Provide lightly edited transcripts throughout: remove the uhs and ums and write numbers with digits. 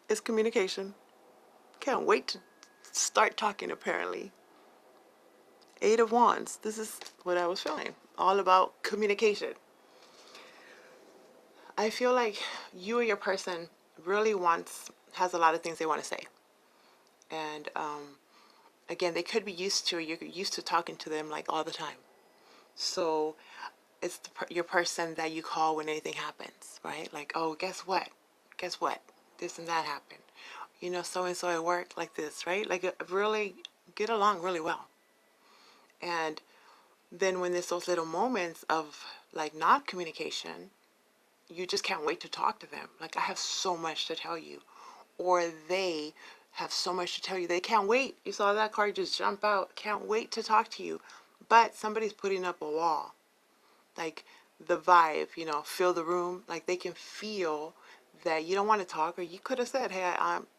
is communication. Can't wait to start talking, apparently. Eight of Wands. This is what I was feeling. All about communication. I feel like you or your person really has a lot of things they want to say. And again, they could be you're used to talking to them like all the time. So it's your person that you call when anything happens, right? Like, oh, guess what? Guess what? This and that happened. You know, so and so at work like this, right? Like, really get along really well. And then when there's those little moments of like not communication, you just can't wait to talk to them. Like, I have so much to tell you. Or they have so much to tell you. They can't wait. You saw that card just jump out. Can't wait to talk to you. But somebody's putting up a wall. Like, the vibe, you know, fill the room. Like, they can feel that you don't want to talk, or you could have said, hey,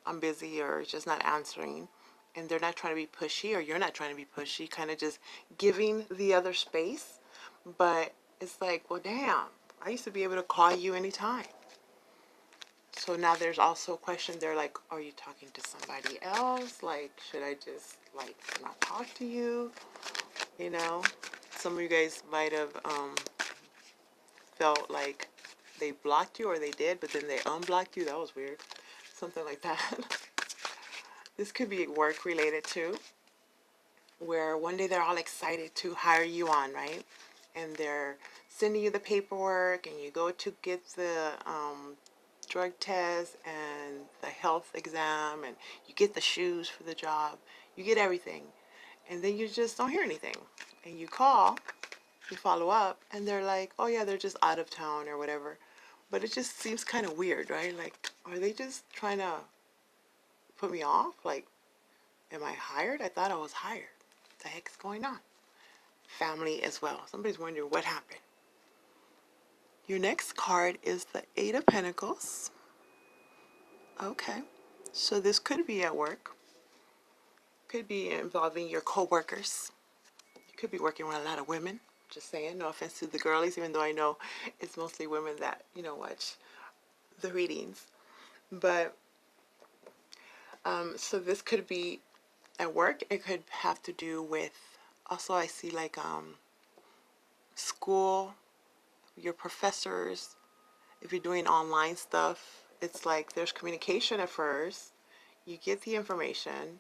I'm busy, or just not answering. And they're not trying to be pushy, or you're not trying to be pushy, kind of just giving the other space. But it's like, well, damn, I used to be able to call you anytime. So now there's also a question there, like, are you talking to somebody else? Like, should I just, like, not talk to you? You know, some of you guys might have felt like they blocked you, or they did, but then they unblocked you. That was weird. Something like that. This could be work related too, where one day they're all excited to hire you on, right? And they're sending you the paperwork, and you go to get the drug test and the health exam, and you get the shoes for the job. You get everything. And then you just don't hear anything. And you call, you follow up, and they're like, oh yeah, they're just out of town or whatever. But it just seems kind of weird, right? Like, are they just trying to put me off? Like, am I hired? I thought I was hired. What the heck's going on? Family as well. Somebody's wondering what happened. Your next card is the Eight of Pentacles. Okay. So this could be at work. Could be involving your co-workers. You could be working with a lot of women. Just saying, no offense to the girlies, even though I know it's mostly women that, you know, watch the readings. But, so this could be at work. It could have to do with, also I see like school, your professors. If you're doing online stuff, it's like there's communication at first. You get the information,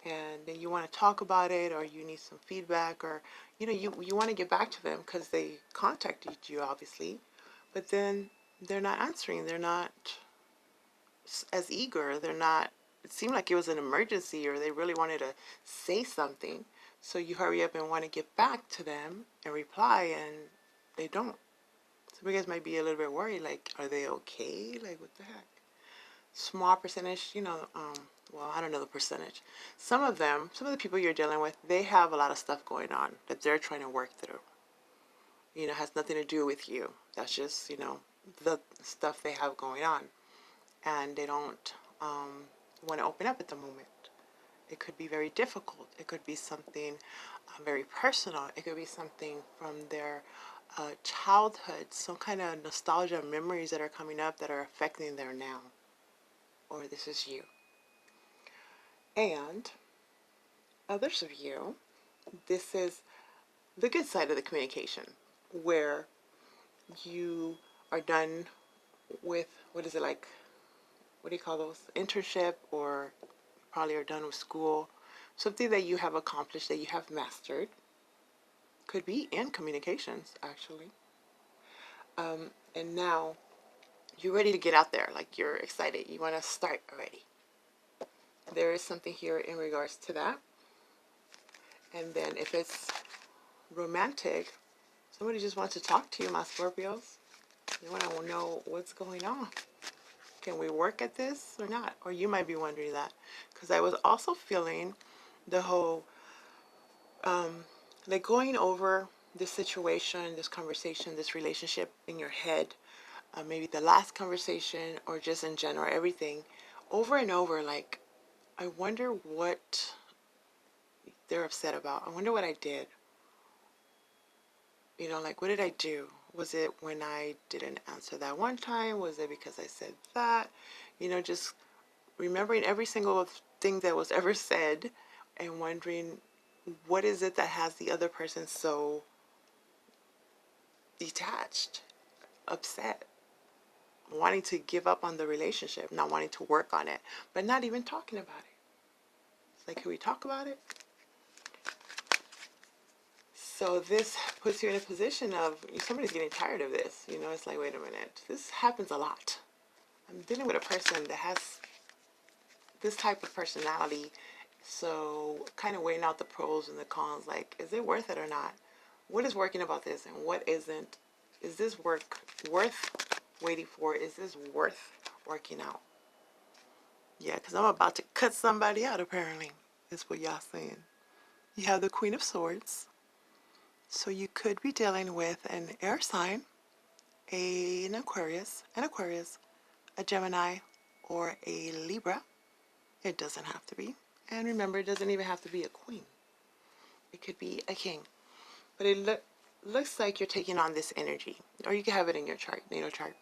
and then you want to talk about it, or you need some feedback, or you know, you want to get back to them because they contacted you, obviously, but then they're not answering. They're not as eager. They're not, it seemed like it was an emergency, or they really wanted to say something, so you hurry up and want to get back to them and reply, and they don't. Some of you guys might be a little bit worried, like, are they okay? Like, what the heck? Small percentage, you know, well, I don't know the percentage. Some of the people you're dealing with, they have a lot of stuff going on that they're trying to work through. You know, it has nothing to do with you. That's just, you know, the stuff they have going on. And they don't want to open up at the moment. It could be very difficult. It could be something very personal. It could be something from their childhood, some kind of nostalgia memories that are coming up that are affecting their now. Or this is you. And others of you, this is the good side of the communication, where you are done with, what is it like, what do you call those, internship, or probably are done with school, something that you have accomplished, that you have mastered, could be in communications actually, and now you're ready to get out there, like you're excited, you want to start already. There is something here in regards to that. And then if it's romantic, somebody just wants to talk to you, my Scorpios. They want to know what's going on. Can we work at this or not? Or you might be wondering that. Because I was also feeling the whole, like going over this situation, this conversation, this relationship in your head, maybe the last conversation, or just in general, everything, over and over, like, I wonder what they're upset about. I wonder what I did. You know, like, what did I do? Was it when I didn't answer that one time? Was it because I said that? You know, just remembering every single thing that was ever said and wondering what is it that has the other person so detached, upset, wanting to give up on the relationship, not wanting to work on it, but not even talking about it. It's like, can we talk about it? So this puts you in a position of somebody's getting tired of this. You know, it's like, wait a minute, this happens a lot. I'm dealing with a person that has this type of personality, so kind of weighing out the pros and the cons, like, is it worth it or not? What is working about this and what isn't? Is this work worth waiting for? Is this worth working out? Yeah, because I'm about to cut somebody out, apparently, is what y'all saying. You have the Queen of Swords, so you could be dealing with an air sign, an Aquarius, a Gemini, or a Libra. It doesn't have to be. And remember, it doesn't even have to be a queen. It could be a king. But it looks like you're taking on this energy. Or you can have it in your chart, natal chart.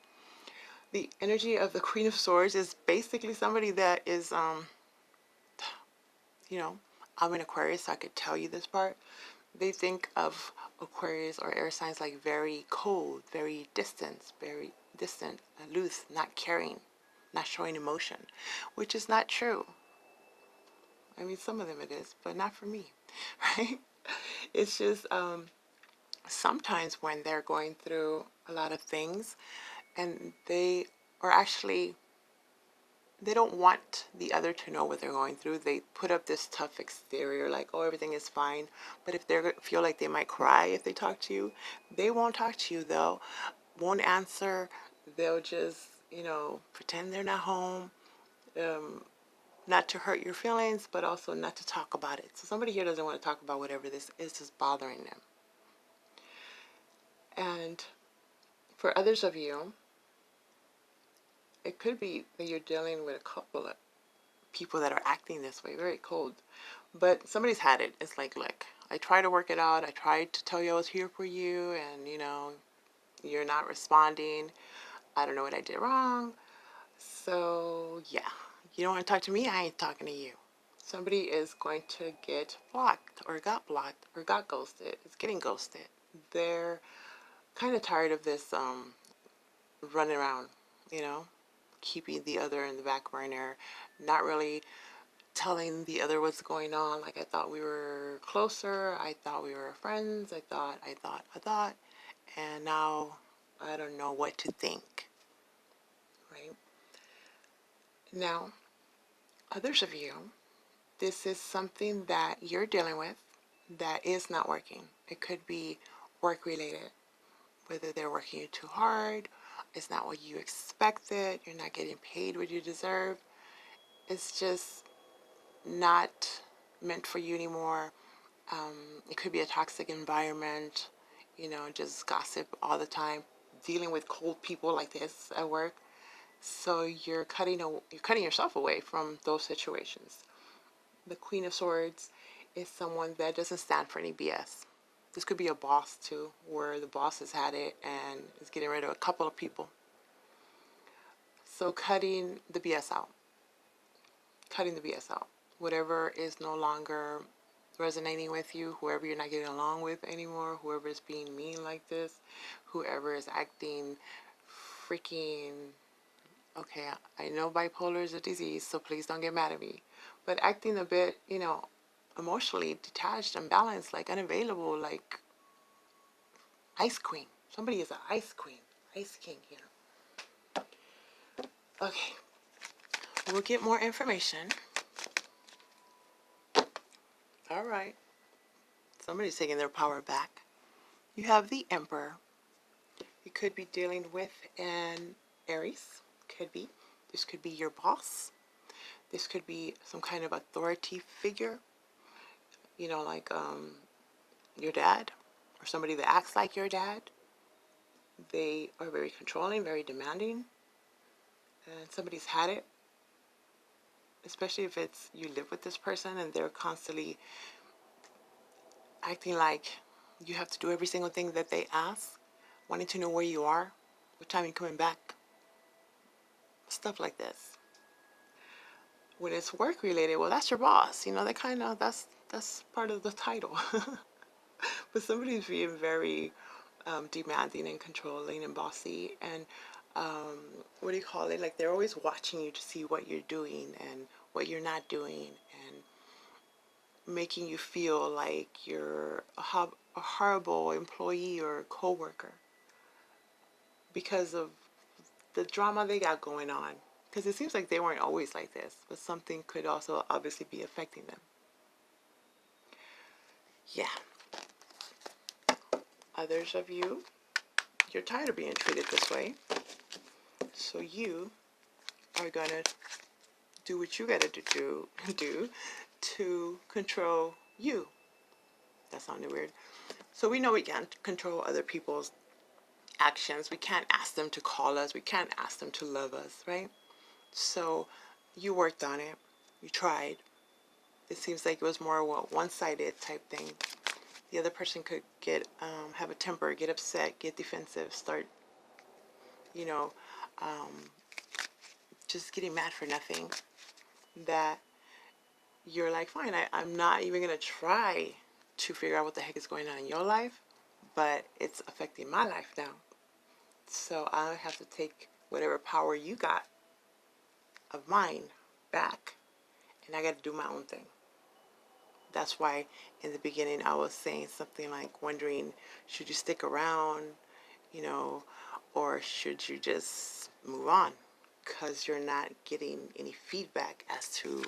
The energy of the Queen of Swords is basically somebody that is, you know, I'm an Aquarius, so I could tell you this part. They think of Aquarius or air signs like very cold, very distant, aloof, not caring, not showing emotion, which is not true. I mean, some of them it is, but not for me, right? It's just sometimes when they're going through a lot of things and they are actually, they don't want the other to know what they're going through. They put up this tough exterior like, oh, everything is fine. But if they feel like they might cry if they talk to you, they won't talk to you. They'll won't answer. They'll just, pretend they're not home. Not to hurt your feelings, but also not to talk about it. So somebody here doesn't want to talk about whatever this is just bothering them. And for others of you, it could be that you're dealing with a couple of people that are acting this way, very cold. But somebody's had it. It's like, look, I tried to work it out. I tried to tell you I was here for you, and, you're not responding. I don't know what I did wrong. So, yeah, you don't want to talk to me, I ain't talking to you. Somebody is going to get blocked or got ghosted. It's getting ghosted. They're kind of tired of this running around, keeping the other in the back burner, not really telling the other what's going on. Like, I thought we were closer. I thought we were friends. I thought. And now I don't know what to think, right? Now, others of you, this is something that you're dealing with that is not working. It could be work related, whether they're working you too hard, it's not what you expected, you're not getting paid what you deserve. It's just not meant for you anymore. It could be a toxic environment, just gossip all the time, dealing with cold people like this at work. So you're cutting yourself away from those situations. The Queen of Swords is someone that doesn't stand for any BS. This could be a boss too, where the boss has had it and is getting rid of a couple of people. So cutting the BS out. Whatever is no longer resonating with you, whoever you're not getting along with anymore, whoever is being mean like this, whoever is acting freaking, okay, I know bipolar is a disease, so please don't get mad at me, but acting a bit, emotionally detached, unbalanced, like unavailable, like ice queen. Somebody is an ice queen, ice king here. Okay, we'll get more information. All right. Somebody's taking their power back. You have the Emperor. You could be dealing with an Aries. Could be. This could be your boss. This could be some kind of authority figure. Like your dad or somebody that acts like your dad. They are very controlling, very demanding. And somebody's had it. Especially if it's you live with this person and they're constantly acting like you have to do every single thing that they ask, wanting to know where you are, what time you're coming back, stuff like this. When it's work related, well, that's your boss. You know, that kind of, that's part of the title. But somebody's being very demanding and controlling and bossy, and um, what do you call it? Like they're always watching you to see what you're doing and what you're not doing, and making you feel like you're a horrible employee or coworker because of the drama they got going on. Because it seems like they weren't always like this, but something could also obviously be affecting them. Yeah. Others of you, you're tired of being treated this way. So you are going to do what you got to do to control you. That sounded weird. So we know we can't control other people's actions. We can't ask them to call us. We can't ask them to love us, right? So you worked on it. You tried. It seems like it was more a one-sided type thing. The other person could get have a temper, get upset, get defensive, start, you know, um, just getting mad for nothing. That you're like, fine, I'm not even gonna try to figure out what the heck is going on in your life, but it's affecting my life now. So I have to take whatever power you got of mine back, and I got to do my own thing. That's why in the beginning I was saying something like wondering, should you stick around, you know, or should you just move on? Because you're not getting any feedback as to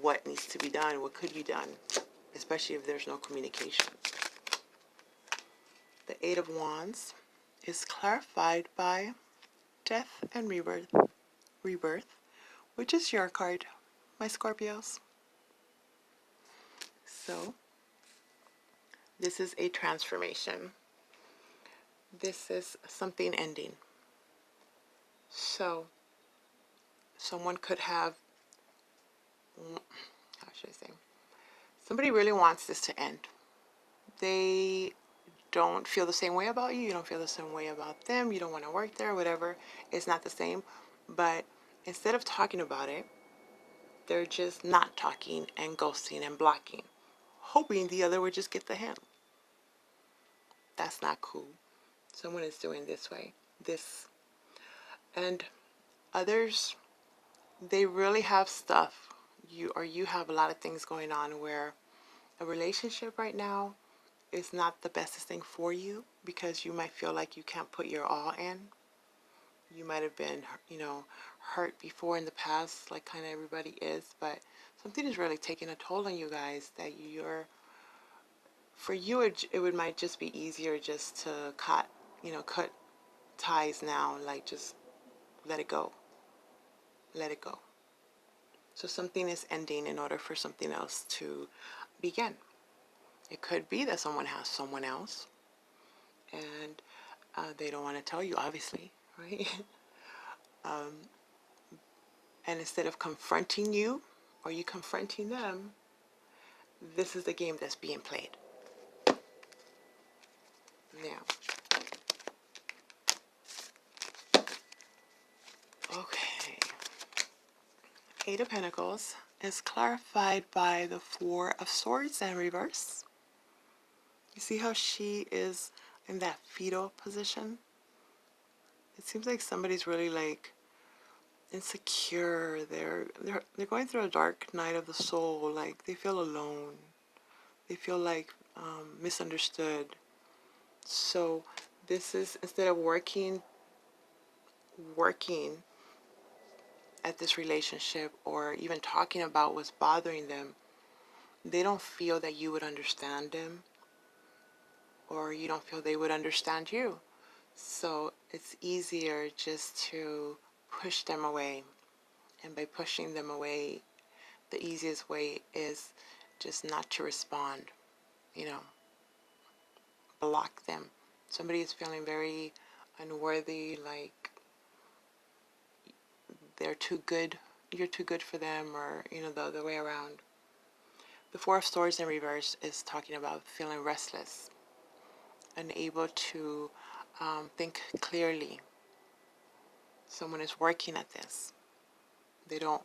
what needs to be done, what could be done, especially if there's no communication. The Eight of Wands is clarified by death and rebirth, which is your card, my Scorpios. So this is a transformation. This is something ending. So someone could have, how should I say, somebody really wants this to end. They don't feel the same way about you. You don't feel the same way about them. You don't want to work there, whatever. It's not the same. But instead of talking about it, they're just not talking and ghosting and blocking, hoping the other would just get the hint. That's not cool. Someone is doing this. And others, they really have stuff. You have a lot of things going on where a relationship right now is not the bestest thing for you because you might feel like you can't put your all in. You might have been, hurt before in the past, like kind of everybody is, but something is really taking a toll on you guys that for you, it might just be easier just to cut ties now, like just let it go. Let it go. So something is ending in order for something else to begin. It could be that someone has someone else and they don't want to tell you, obviously, right? And instead of confronting you or you confronting them, this is the game that's being played. Now, okay. Eight of Pentacles is clarified by the Four of Swords in reverse. You see how she is in that fetal position? It seems like somebody's really like insecure. They're going through a dark night of the soul. Like they feel alone. They feel like misunderstood. So this is, instead of working at this relationship or even talking about what's bothering them, they don't feel that you would understand them, or you don't feel they would understand you. So it's easier just to push them away. And by pushing them away, the easiest way is just not to respond, block them. Somebody is feeling very unworthy, like they're too good, you're too good for them, or, the other way around. The Four of Swords in reverse is talking about feeling restless, unable to think clearly. Someone is working at this. They don't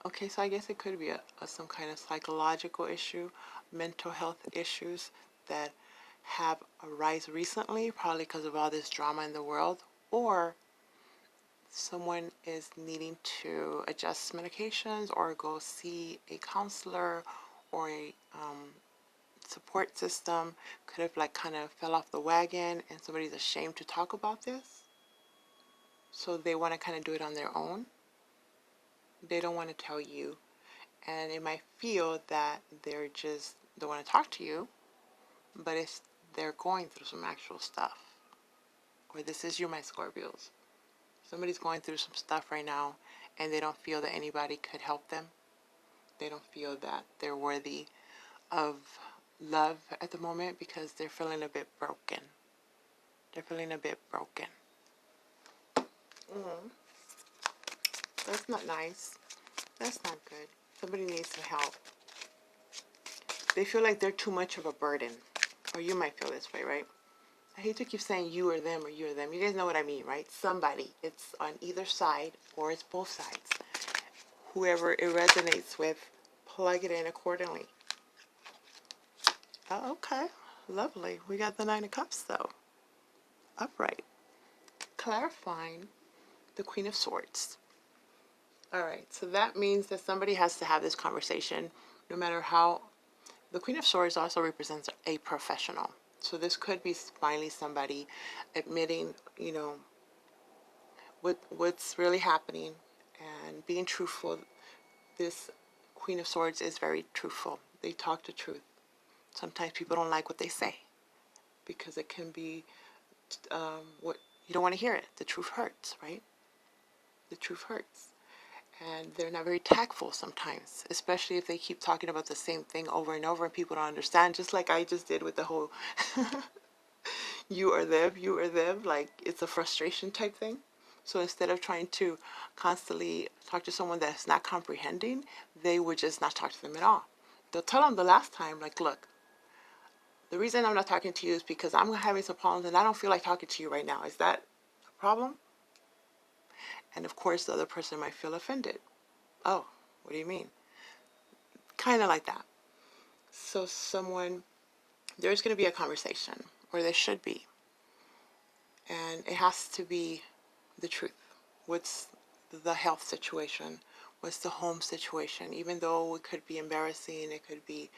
Okay, so I guess it could be some kind of psychological issue, mental health issues that have arisen recently, probably because of all this drama in the world, or someone is needing to adjust medications or go see a counselor or a support system. Could have like kind of fell off the wagon and somebody's ashamed to talk about this, so they want to kind of do it on their own. They don't want to tell you, and it might feel that they're just don't want to talk to you, but it's they're going through some actual stuff. Or this is you, my Scorpios. Somebody's going through some stuff right now, and they don't feel that anybody could help them. They don't feel that they're worthy of love at the moment because they're feeling a bit broken. They're feeling a bit broken. That's not nice. That's not good. Somebody needs some help. They feel like they're too much of a burden. Or you might feel this way, right? I hate to keep saying you or them or you or them. You guys know what I mean, right? Somebody. It's on either side or it's both sides. Whoever it resonates with, plug it in accordingly. Oh, okay. Lovely. We got the Nine of Cups, though. Upright. Clarifying the Queen of Swords. All right. So that means that somebody has to have this conversation, no matter how. The Queen of Swords also represents a professional. So this could be finally somebody admitting, what's really happening and being truthful. This Queen of Swords is very truthful. They talk the truth. Sometimes people don't like what they say because it can be what you don't want to hear it. The truth hurts, right? The truth hurts. And they're not very tactful sometimes, especially if they keep talking about the same thing over and over and people don't understand, just like I just did with the whole you or them, like it's a frustration type thing. So instead of trying to constantly talk to someone that's not comprehending, they would just not talk to them at all. They'll tell them the last time, like, look, the reason I'm not talking to you is because I'm having some problems and I don't feel like talking to you right now. Is that a problem? And of course, the other person might feel offended. Oh, what do you mean? Kind of like that. So there's going to be a conversation, or there should be. And it has to be the truth. What's the health situation? What's the home situation? Even though it could be embarrassing, it could be,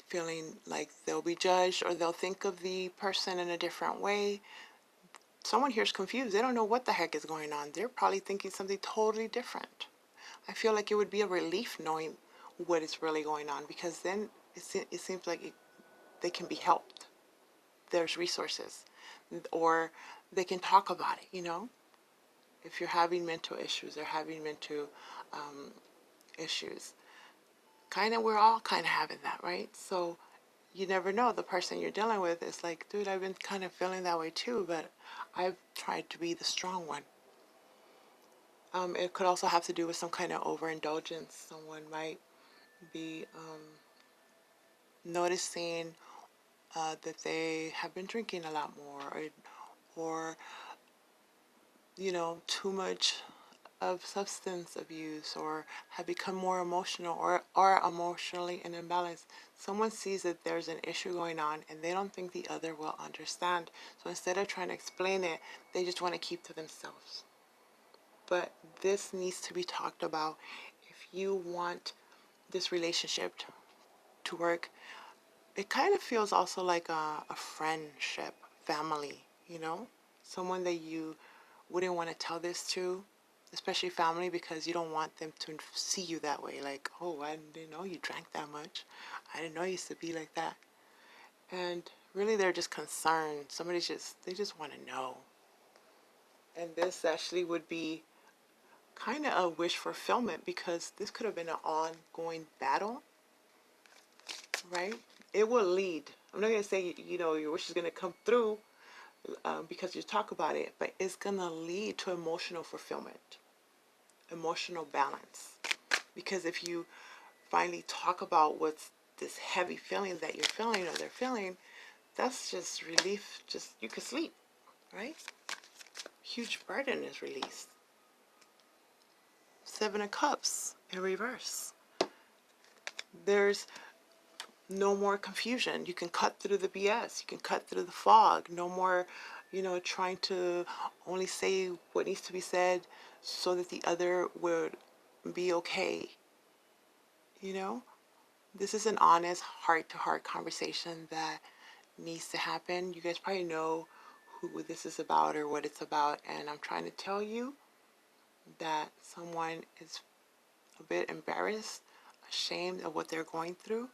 feeling like they'll be judged or they'll think of the person in a different way. Someone here's confused. They don't know what the heck is going on. They're probably thinking something totally different. I feel like it would be a relief knowing what is really going on, because then it seems like they can be helped. There's resources, or they can talk about it, If you're having mental issues or having mental issues, we're all kind of having that, right? So you never know. The person you're dealing with is like, dude, I've been kind of feeling that way too, but I've tried to be the strong one. It could also have to do with some kind of overindulgence. Someone might be noticing that they have been drinking a lot more, or too much of substance abuse, or have become more emotional, or are emotionally in imbalance. Someone sees that there's an issue going on and they don't think the other will understand. So instead of trying to explain it, they just want to keep to themselves. But this needs to be talked about. If you want this relationship to work, it kind of feels also like a friendship, family, someone that you wouldn't want to tell this to, especially family, because you don't want them to see you that way. Like, oh, I didn't know you drank that much. I didn't know you used to be like that. And really, they're just concerned. They just want to know. And this actually would be kind of a wish fulfillment, because this could have been an ongoing battle, right? It will lead. I'm not going to say, your wish is going to come through because you talk about it, but it's going to lead to emotional fulfillment, emotional balance. Because if you finally talk about what's this heavy feeling that you're feeling or they're feeling, that's just relief. Just, you could sleep, right? Huge burden is released. Seven of Cups in reverse. There's no more confusion. You can cut through the BS. You can cut through the fog. No more, trying to only say what needs to be said so that the other would be okay. This is an honest, heart-to-heart conversation that needs to happen. You guys probably know who this is about or what it's about, and I'm trying to tell you that someone is a bit embarrassed, ashamed of what they're going through,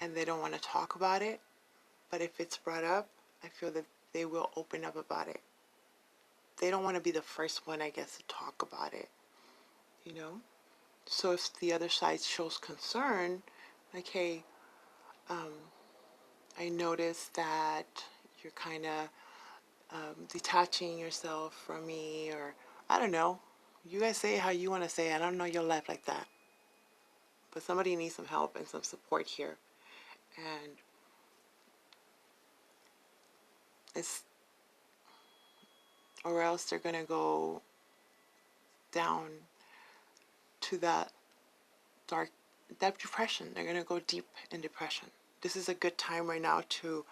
and they don't want to talk about it. But if it's brought up, I feel that they will open up about it. They don't want to be the first one, I guess, to talk about it, So if the other side shows concern, like, hey, I noticed that you're kind of detaching yourself from me, or I don't know. You guys say it how you want to say it. I don't know your life like that. But somebody needs some help and some support here. And it's, or else they're going to go down to that dark, that depression. They're going to go deep in depression. This is a good time right now to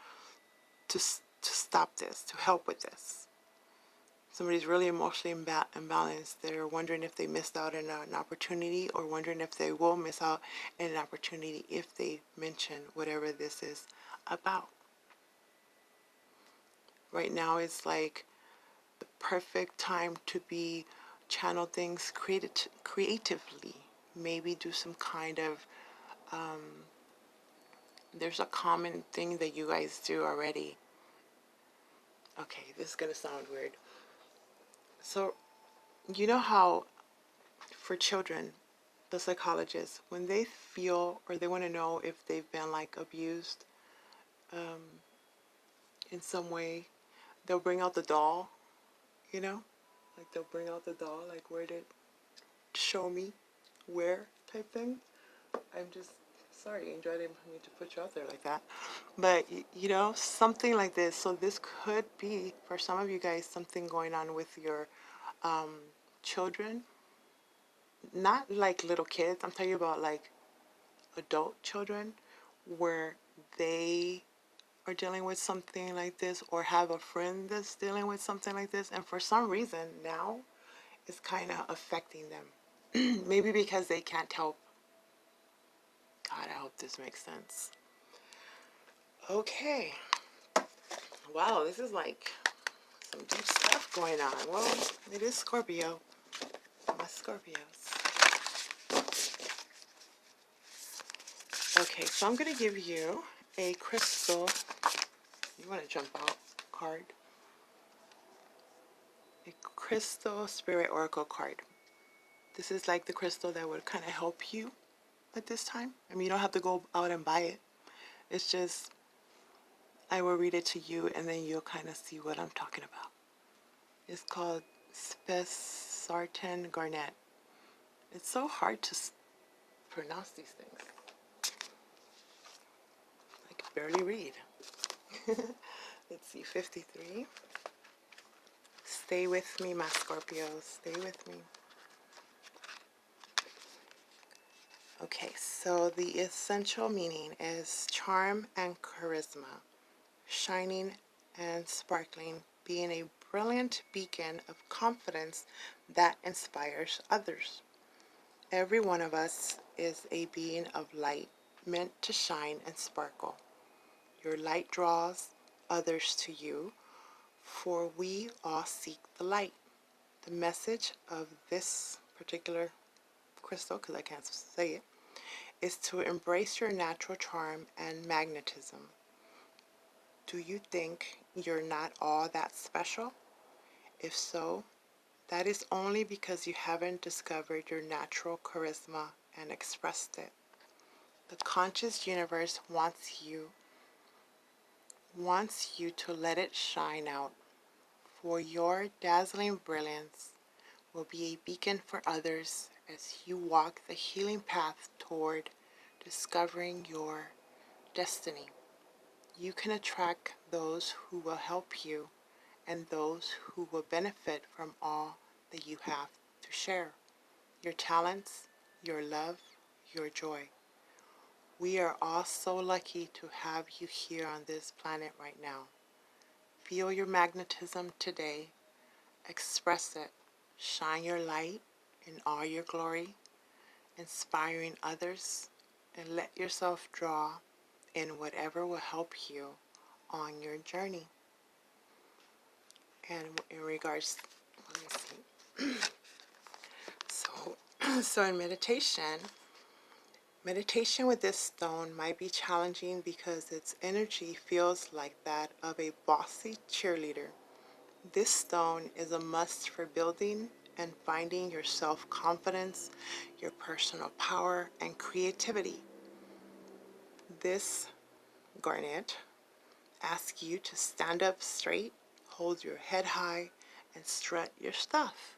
stop this, to help with this. Somebody's really emotionally imbalanced. They're wondering if they missed out on an opportunity, or wondering if they will miss out on an opportunity if they mention whatever this is about. Right now it's like the perfect time to be channel things creatively. Maybe do some kind of, there's a common thing that you guys do already. Okay, this is going to sound weird. So, you know how for children, the psychologists, when they feel or they want to know if they've been like abused in some way, they'll bring out the doll, like they'll bring out the doll, like, where did, show me where type thing. I'm just sorry, Angel, I didn't mean to put you out there like that. But, something like this. So this could be, for some of you guys, something going on with your children. Not like little kids. I'm talking about like adult children, where they are dealing with something like this, or have a friend that's dealing with something like this. And for some reason now, it's kind of affecting them. Maybe because they can't help. God, I hope this makes sense. Okay. Wow, this is like some deep stuff going on. Well, it is Scorpio. My Scorpios. Okay, so I'm going to give you a crystal. You want to jump out card. A crystal spirit oracle card. This is like the crystal that would kind of help you at this time. I mean, you don't have to go out and buy it. It's just, I will read it to you, and then you'll kind of see what I'm talking about. It's called Spessartan Garnet. It's so hard to pronounce these things. I can barely read. Let's see, 53. Stay with me, my Scorpios. Stay with me. Okay, so the essential meaning is charm and charisma, shining and sparkling, being a brilliant beacon of confidence that inspires others. Every one of us is a being of light, meant to shine and sparkle. Your light draws others to you, for we all seek the light. The message of this particular crystal, because I can't say it, is to embrace your natural charm and magnetism. Do you think you're not all that special? If so, that is only because you haven't discovered your natural charisma and expressed it. The conscious universe wants you to let it shine out, for your dazzling brilliance will be a beacon for others as you walk the healing path toward discovering your destiny. You can attract those who will help you and those who will benefit from all that you have to to share your talents, your love, your joy. We are all so lucky to have you here on this planet right now. Feel your magnetism today. Express it. Shine your light in all your glory, inspiring others, and let yourself draw in whatever will help you on your journey. And in regards, let me see. So in meditation with this stone might be challenging because its energy feels like that of a bossy cheerleader. This stone is a must for building and finding your self-confidence, your personal power, and creativity. This garnet asks you to stand up straight, hold your head high, and strut your stuff.